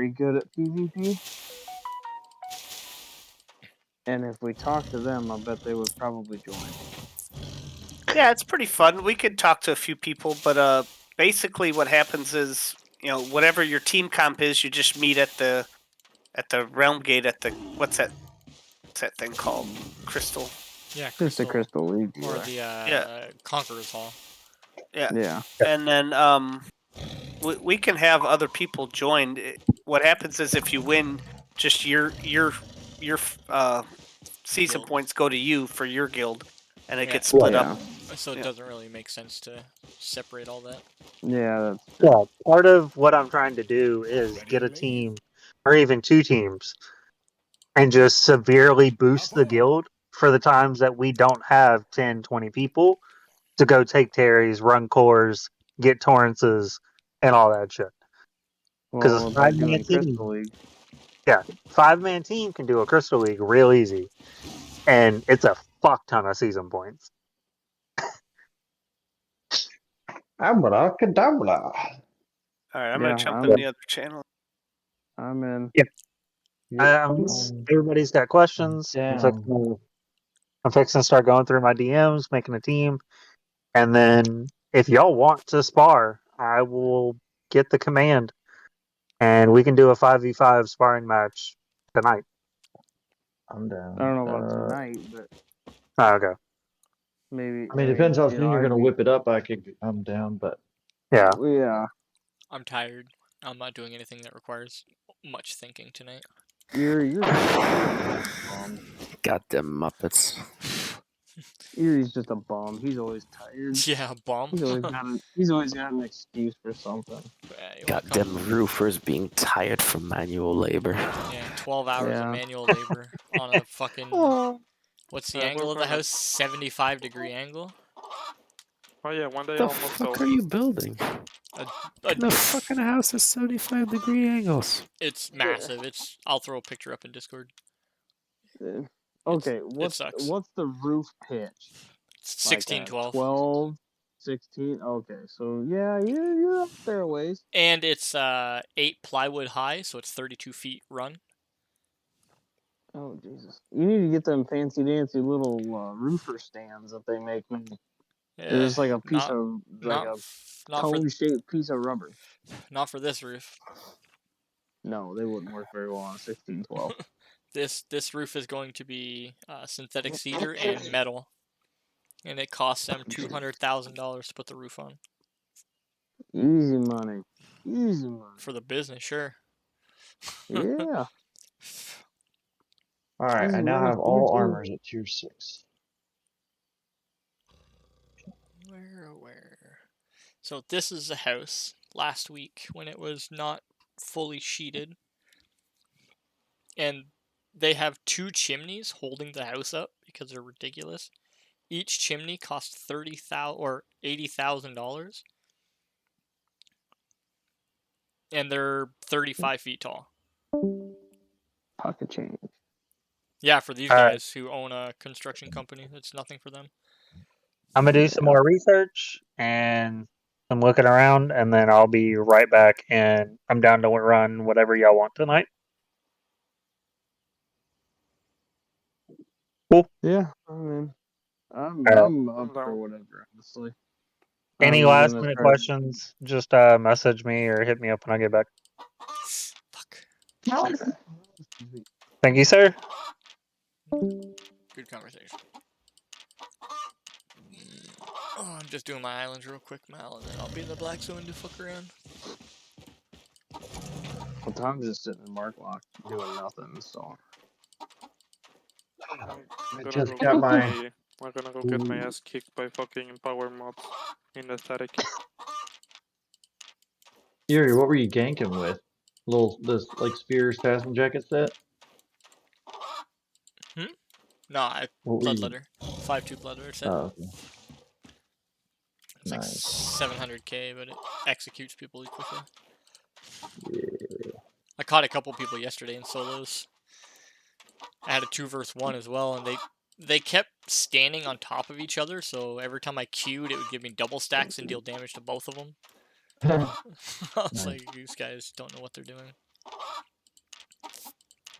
very good at PvP. And if we talk to them, I bet they would probably join. Yeah, it's pretty fun. We could talk to a few people, but basically what happens is, whatever your team comp is, you just meet at the realm gate at the what's that thing called? Crystal. Yeah, Just a Crystal League. or the Conqueror's Hall. Yeah. Yeah. And then we can have other people join. What happens is if you win, just your season Guild. points go to you for your guild, and it Yeah. gets split up. So it doesn't really make sense to separate all that. Yeah, that's Yeah, part of what I'm trying to do is get a team, or even 2 teams, and just severely boost the guild for the times that we don't have 10, 20 people to go take Terry's, run cores, get Torrances, and all that shit. Because well, a by 5-man doing team, Crystal League. 5-man team can do a Crystal League real easy, and it's a fuck ton of season points. Abracadabra. All right, I'm Yeah, gonna jump in the other channel. I'm in. Everybody's got questions. I'm fixing to start going through my DMs, making a team, and then if y'all want to spar, I will get the command, and we can do a 5v5 sparring match tonight. I'm down. I don't know about tonight, but Okay. maybe. I mean, it depends how soon you're gonna whip it up. I'm down, but Yeah. Yeah. I'm tired. I'm not doing anything that requires much thinking tonight. You're Goddamn Muppets. Erie's just a bum. He's always tired. Yeah, bum. He's always got an excuse for something. Goddamn roofers being tired from manual labor. Yeah, 12 hours of manual labor on a fucking... What's the angle of the house? 75-degree angle? Oh yeah, one day The almost fuck are you building? The fucking house is 75-degree angles. It's massive. I'll throw a picture up in Discord. Okay, what's the roof pitch? 16, 12. 12, 16. Okay, so yeah, you're up there a ways. And it's 8 plywood high, so it's 32 feet run. Oh Jesus! You need to get them fancy dancy little roofer stands that they make. Yeah, There's like a piece of cone-shaped piece of rubber. Not for this roof. No, they wouldn't work very well on a 1612. This roof is going to be synthetic cedar and metal, and it costs them $200,000 to put the roof on. Easy money. Easy money. For the business, sure. Yeah. Alright, I now have all armors at tier 6. Where? So this is the house last week when it was not fully sheeted. And they have 2 chimneys holding the house up because they're ridiculous. Each chimney costs $30,000 or $80,000. And they're 35 feet tall. Pocket change. Yeah, for these guys who own a construction company, it's nothing for them. I'm going to do some more research and I'm looking around, and then I'll be right back, and I'm down to run whatever y'all want tonight. Cool. Yeah, I'm up for whatever, honestly. Any last minute questions, just message me or hit me up when I get back. Fuck. Thank you, sir. Good conversation. Oh, I'm just doing my islands real quick, Mal, and then I'll be in the Black Zone to fuck around. Well, Tom's just sitting in Mark Lock doing nothing, so. I'm gonna go get my ass kicked by fucking power mods in the static. Yuri, what were you ganking with? This like Spears Tasman jacket set? No, Bloodletter. 5-2 Bloodletter set. Oh, okay. It's like 700k, but it executes people quickly. Yeah. I caught a couple people yesterday in solos. I had a 2-versus-1 as well, and they kept standing on top of each other, so every time I queued, it would give me double stacks and deal damage to both of them. I was like, these guys don't know what they're doing.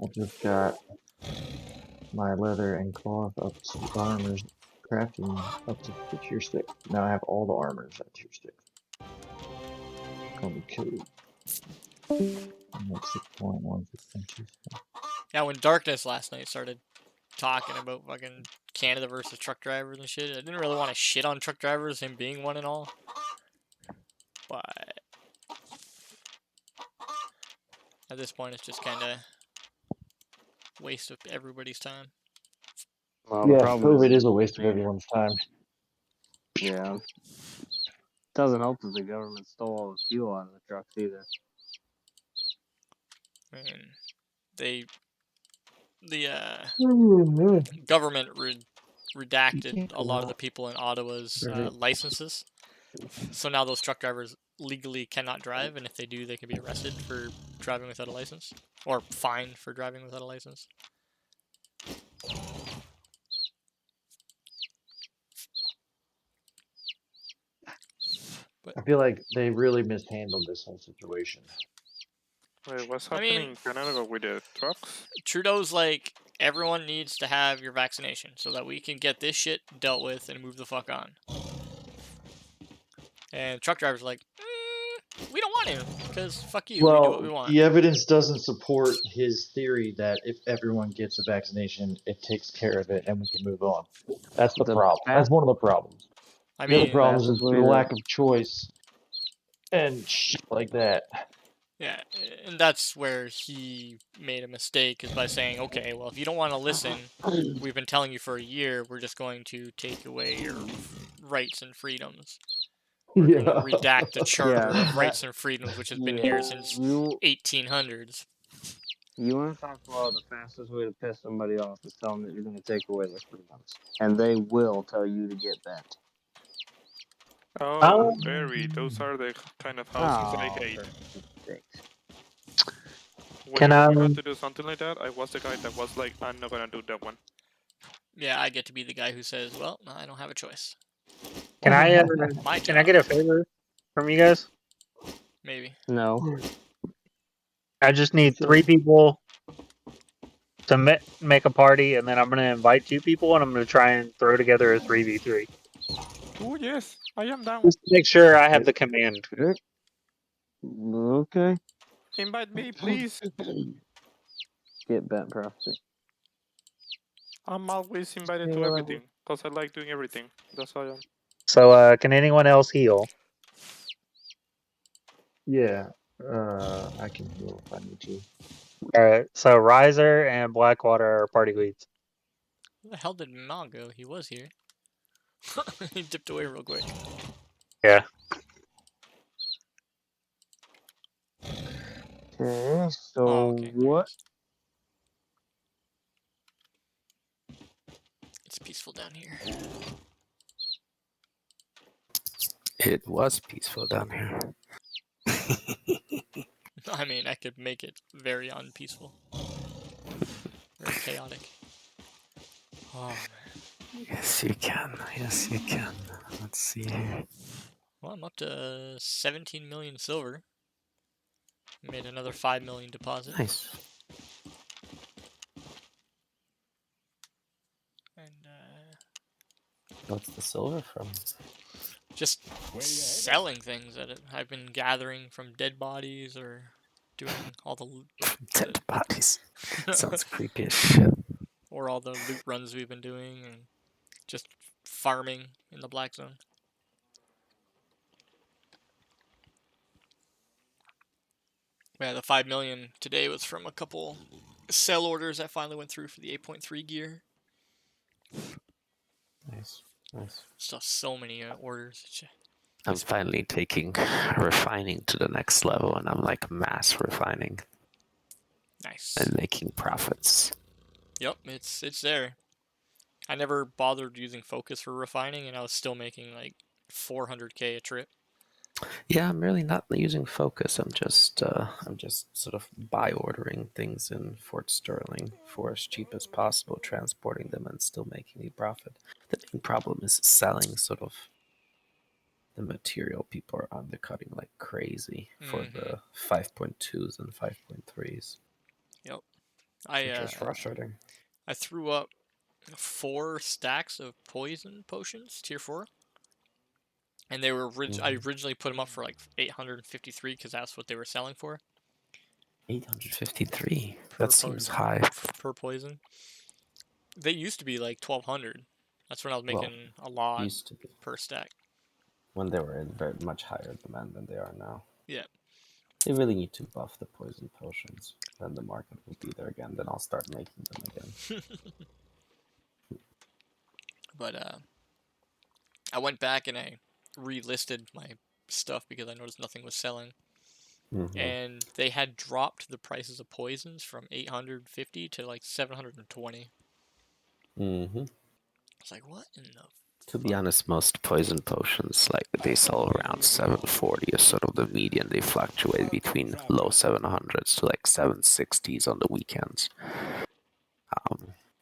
I just got my leather and cloth up to armors crafting up to tier 6. Now I have all the armors at tier 6. Call me code. I'm at 6.1, 6.2. Yeah, when Darkness last night started talking about fucking Canada versus truck drivers and shit, I didn't really want to shit on truck drivers, him being one and all. But at this point, it's just kind of waste of everybody's time. Well, the Yeah, problem COVID is is a waste of they- everyone's time. Yeah. Doesn't help that the government stole all the fuel out of the trucks either. I mean, government redacted a lot of the people in Ottawa's licenses. So now those truck drivers legally cannot drive, and if they do, they can be arrested for driving without a license, or fined for driving without a license. I feel like they really mishandled this whole situation. Wait, what's I happening mean- in Canada with the trucks? Trudeau's like, everyone needs to have your vaccination so that we can get this shit dealt with and move the fuck on. And truck drivers are like, we don't want to, because fuck you, we do what we want. The evidence doesn't support his theory that if everyone gets a vaccination, it takes care of it and we can move on. That's the problem. That's one of the problems. I The other mean, problem is fastest the way to- lack of choice and shit like that. yeah, and that's where he made a mistake, is by saying, okay, well, if you don't want to listen, we've been telling you for a year, we're just going to take away your rights and freedoms. We're going to redact the Charter Yeah, of Rights and Freedoms, which has been here since You 1800s. want to talk about the fastest way to piss somebody off is tell them that you're going to take away their freedoms, and they will tell you to get bent. Oh, very. Those are the kind of houses I hate. for sakes. When I got to do something like that, I was the guy that was like, I'm not gonna do that one. Yeah, I get to be the guy who says, well, no, I don't have a choice. Can I My can I job, get a favor from you guys? maybe. No. I just need 3 people to make a party, and then I'm gonna invite 2 people, and I'm gonna try and throw together a 3v3. Oh yes, I am down. Just to make sure I have the command. Okay. Invite me, please. Get bent, prophecy. I'm always invited to everything because I like doing everything. That's how I am. So, can anyone else heal? Yeah, I can heal if I need to. All right. So Riser and Blackwater are party leads. Where the hell did Mal go? He was here. He dipped away real quick. Yeah. Okay, so Oh, okay. there he what? is. It's peaceful down here. It was peaceful down here. I mean, I could make it very unpeaceful. Very chaotic. Oh, man. Yes, you can. Yes, you can. Let's see here. Well, I'm up to 17 million silver. Made another 5 million deposit. Nice. And, What's the silver from? just selling things that I've been gathering from dead bodies or doing all the loot. Dead bodies. Sounds creepy as shit. Or all the loot runs we've been doing and just farming in the Black Zone. Yeah, the 5 million today was from a couple sell orders that finally went through for the 8.3 gear. Nice. Nice. Still so many orders. I'm finally taking refining to the next level, and I'm like mass refining Nice. and making profits. Yep, it's there. I never bothered using focus for refining, and I was still making like 400k a trip. Yeah, I'm really not using focus. I'm just sort of buy ordering things in Fort Sterling for as cheap as possible, transporting them and still making a profit. The main problem is selling sort of the material. People are undercutting like crazy for the 5.2s and 5.3s. Yep. I Which is frustrating. I threw up 4 stacks of poison potions, tier 4. And they were I originally put them up for like 853 because that's what they were selling for 853. per That seems high. per poison. They used to be like 1200. That's when I was Well, making a lot Used to be per stack. when they were in very much higher demand than they are now. Yeah. They really need to buff the poison potions. Then the market will be there again. Then I'll start making them again. But I went back and I relisted my stuff because I noticed nothing was selling. And they had dropped the prices of poisons from 850 to like 720. It's like, what in the To be honest, most poison potions, like they sell around 740 is sort of the median. They fluctuate between low 700s to like 760s on the weekends.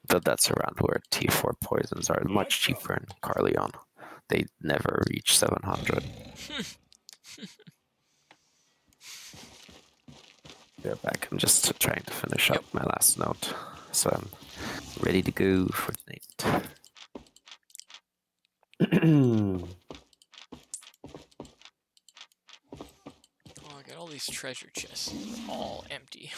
But that's around where T4 poisons are much cheaper in Carleon. They never reach 700. They're back. I'm just trying to finish up my last note. So I'm ready to go for tonight. Oh, I got all these treasure chests. They're all empty.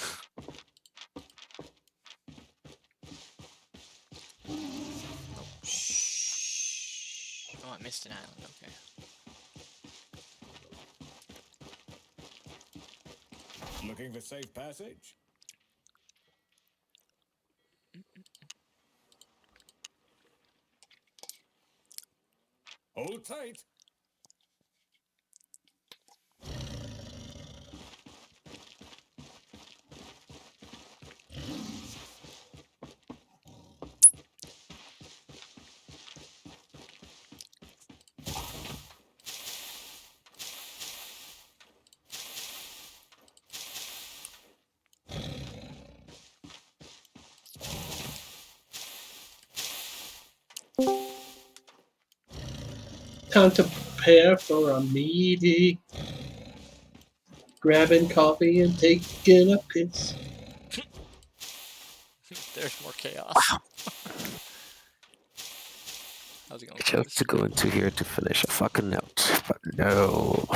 Oh, shh. Oh, I missed an island. Okay. Looking for safe passage? Hold tight. Time to prepare for a meaty grabbing coffee and taking a piss. There's more chaos. How's it going, Just to go into here to finish a fucking note, but no.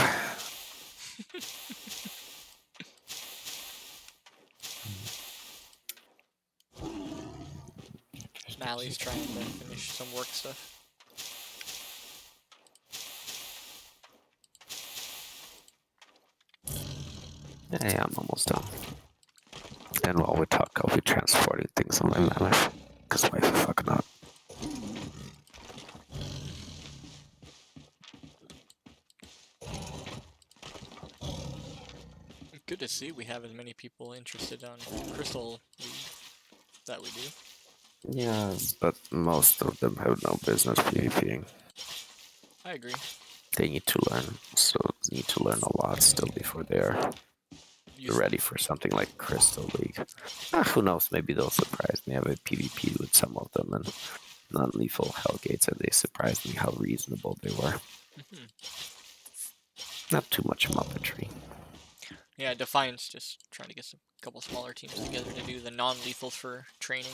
Mally's trying to finish some work stuff. Yeah, I'm almost done. And while we talk, I'll be transporting things on my mammoth. Because why the fuck not? Good to see we have as many people interested on Crystal League that we do. Yeah, but most of them have no business PvPing. I agree. They need to learn, so need to learn a lot still before they're ready for something like Crystal League. Who knows, maybe they'll surprise me. I have a PvP with some of them and non-lethal Hellgates, and they surprised me how reasonable they were. Not too much muppetry. Yeah, Defiance just trying to get a couple smaller teams together to do the non-lethals for training.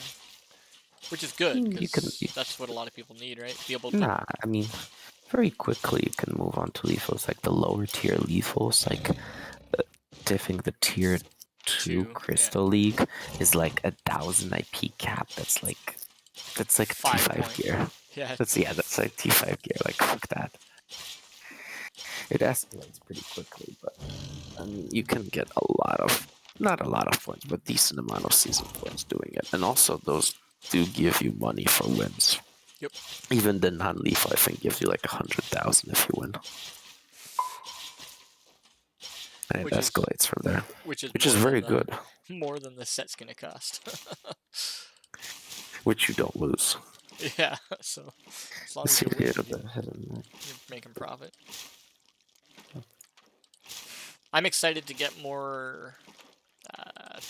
Which is good, because that's what a lot of people need, right? Be able to... Nah, I mean, very quickly you can move on to lethals, like the lower tier lethals, like I think the tier 2 Crystal League is like 1,000 IP cap. That's like T5 gear. Yeah. That's like T5 gear. Like fuck that. It escalates pretty quickly, but I mean you can get not a lot of points, but decent amount of season points doing it. And also those do give you money for wins. Yep. Even the non-lethal I think gives you like 100,000 if you win. And it escalates from there. Which is very good. More than the set's gonna cost. Which you don't lose. Yeah, so as long as you're making profit. I'm excited to get more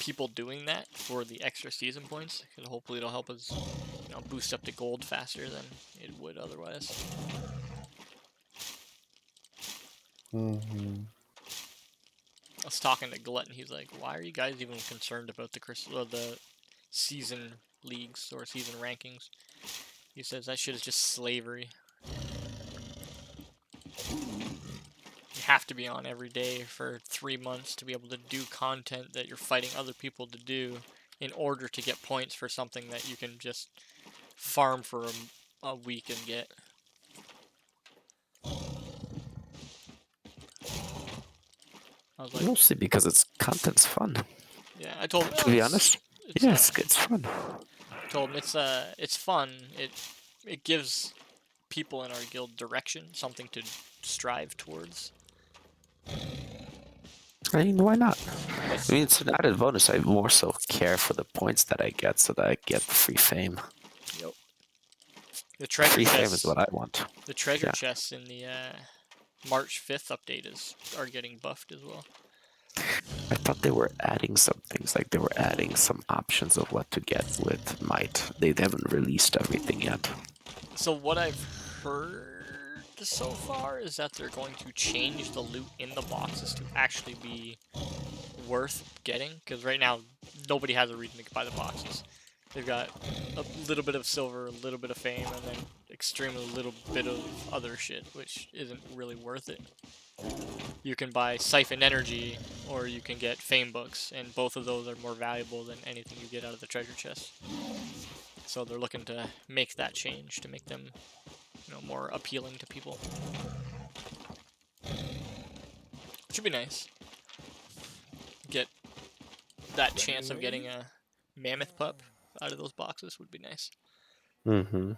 people doing that for the extra season points, because hopefully it'll help us, boost up to gold faster than it would otherwise. I was talking to Glut, and he's like, "Why are you guys even concerned about the season leagues or season rankings. He says that shit is just slavery. You have to be on every day for 3 months to be able to do content that you're fighting other people to do in order to get points for something that you can just farm for a week and get. I was like, Mostly because it's content's fun. yeah, I told him, To be honest, yes, it's fun. I told him it's fun. It gives people in our guild direction, something to strive towards. I mean, why not? I mean, it's an added bonus. I more so care for the points that I get so that I get the free fame. Yep. The treasure Free fame chests. is what I want. The treasure Yeah. chests in the March 5th update are getting buffed as well. I thought they were adding some things, like they were adding some options of what to get with Might. They haven't released everything yet. So what I've heard so far is that they're going to change the loot in the boxes to actually be worth getting, because right now nobody has a reason to buy the boxes. They've got a little bit of silver, a little bit of fame, and then extremely little bit of other shit, which isn't really worth it. You can buy Siphon Energy, or you can get Fame Books, and both of those are more valuable than anything you get out of the treasure chest. So they're looking to make that change, to make them, more appealing to people. Which would be nice. Get that chance of getting a mammoth pup out of those boxes would be nice. Mm-hmm.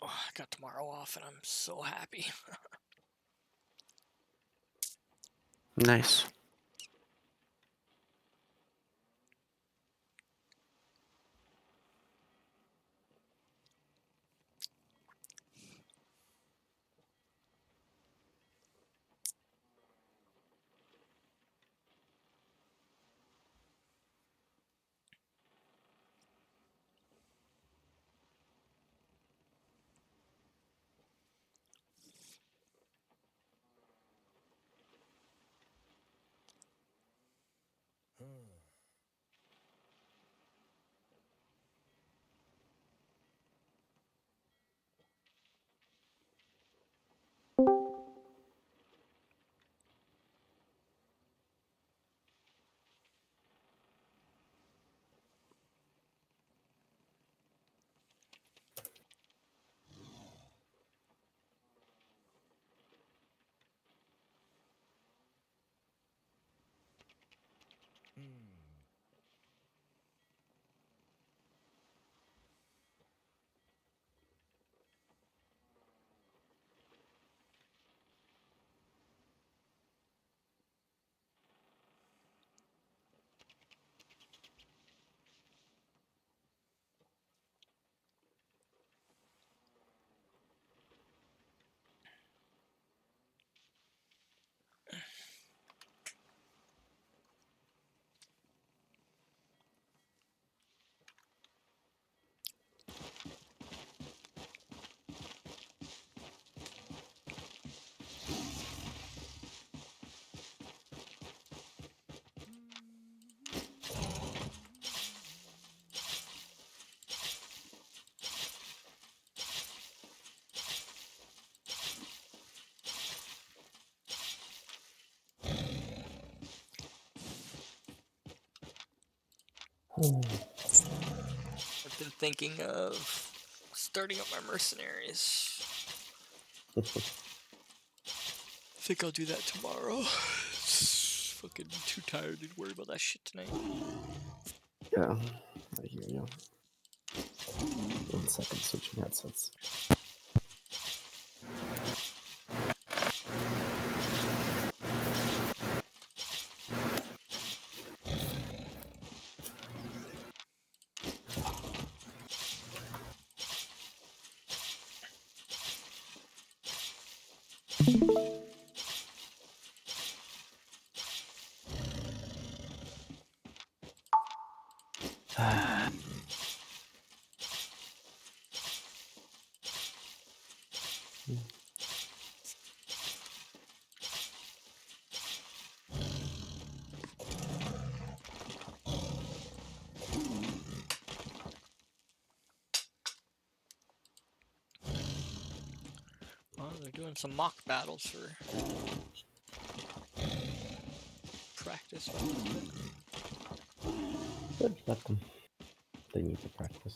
Oh, I got tomorrow off and I'm so happy. Nice. I've been thinking of starting up my mercenaries. I think I'll do that tomorrow. Fucking too tired to worry about that shit tonight. Yeah, I hear you. second, switching headsets. Well, they're doing some mock battles for practice. Good, let them. They need to practice.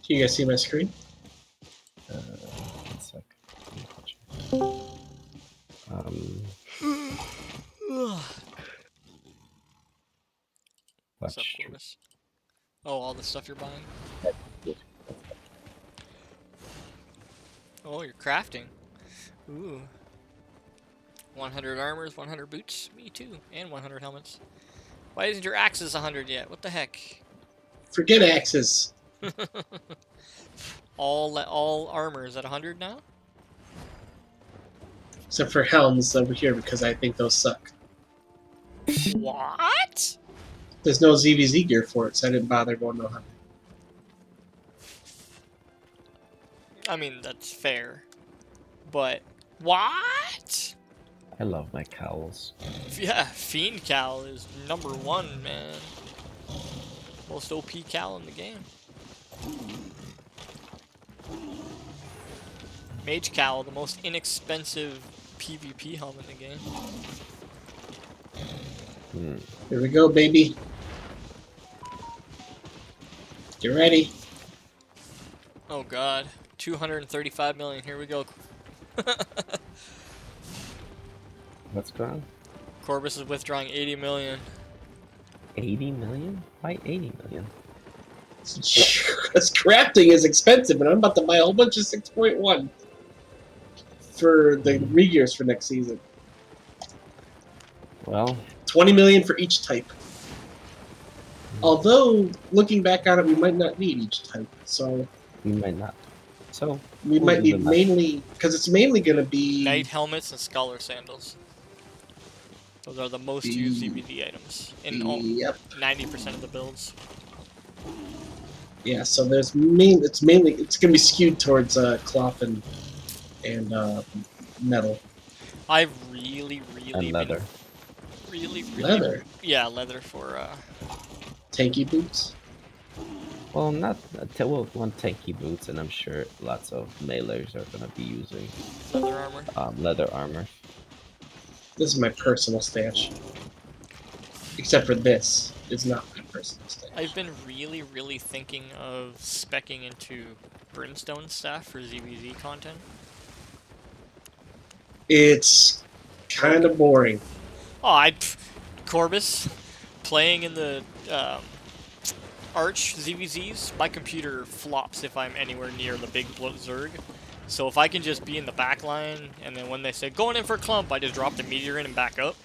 Can you guys see my screen? 1 sec. What's up, Watch. Corvus? Oh, all the stuff you're buying? Oh, you're crafting. Ooh. 100 armors, 100 boots. Me too. And 100 helmets. Why isn't your axes 100 yet? What the heck? Forget axes. all armors at 100 now? Except for helms over here because I think those suck. What? There's no ZVZ gear for it, so I didn't bother going no hunting. I mean, that's fair. But what? I love my cowls. Yeah, Fiend Cowl is #1, man. Most OP cowl in the game. Mage Cowl, the most inexpensive PvP helm in the game. Here we go, baby. Get ready. Oh god. 235 million, here we go. What's going on? Corvus is withdrawing 80 million. 80 million? Why 80 million? Because crafting is expensive, and I'm about to buy a whole bunch of 6.1 for the regears for next season. Well, 20 million for each type. Although, looking back on it, we might not need each type. So we might not. So we we'll might do need the math. mainly, because it's mainly going to be Knight helmets and scholar sandals. Those are the most used ZBD items in all, Yep. 90% of the builds. Yeah. So there's it's going to be skewed towards cloth and metal. I've really And leather. really Leather. Yeah, leather for Tanky boots. Well, not well, one tanky boots, and I'm sure lots of mailers are going to be using leather armor. Leather armor. This is my personal stash. Except for this. It's not my personal stash. I've been really thinking of speccing into brimstone staff for ZBZ content. It's kind of boring. Oh, Corvus, playing in the Arch ZVZs, my computer flops if I'm anywhere near the big Zerg. So if I can just be in the back line, and then when they say, going in for clump, I just drop the meteor in and back up.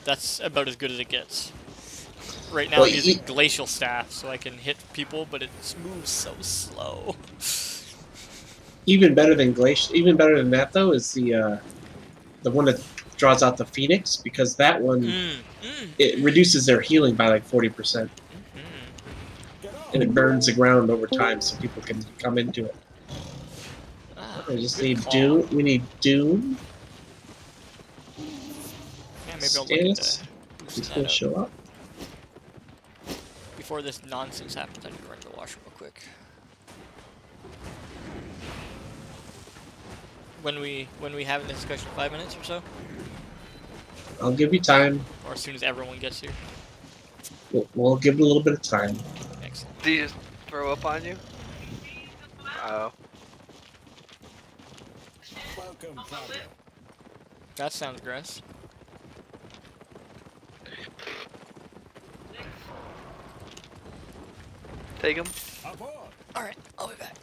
That's about as good as it gets. Right now I'm using glacial staff, so I can hit people, but it moves so slow. Even better than that though is the one that draws out the Phoenix, because that one it reduces their healing by like 40%, and it burns the ground over time, so people can come into it. I just need Doom. We need Doom. Yeah, maybe I'll look into He's boosting gonna that show up. up. Before this nonsense happens, I need to run to the washroom real quick. When we have a discussion, 5 minutes or so? I'll give you time. Or as soon as everyone gets here. We'll give it a little bit of time. Do you just throw up on you? Oh. Welcome, traveler. That sounds gross. Take him. Aboard. Alright, I'll be back.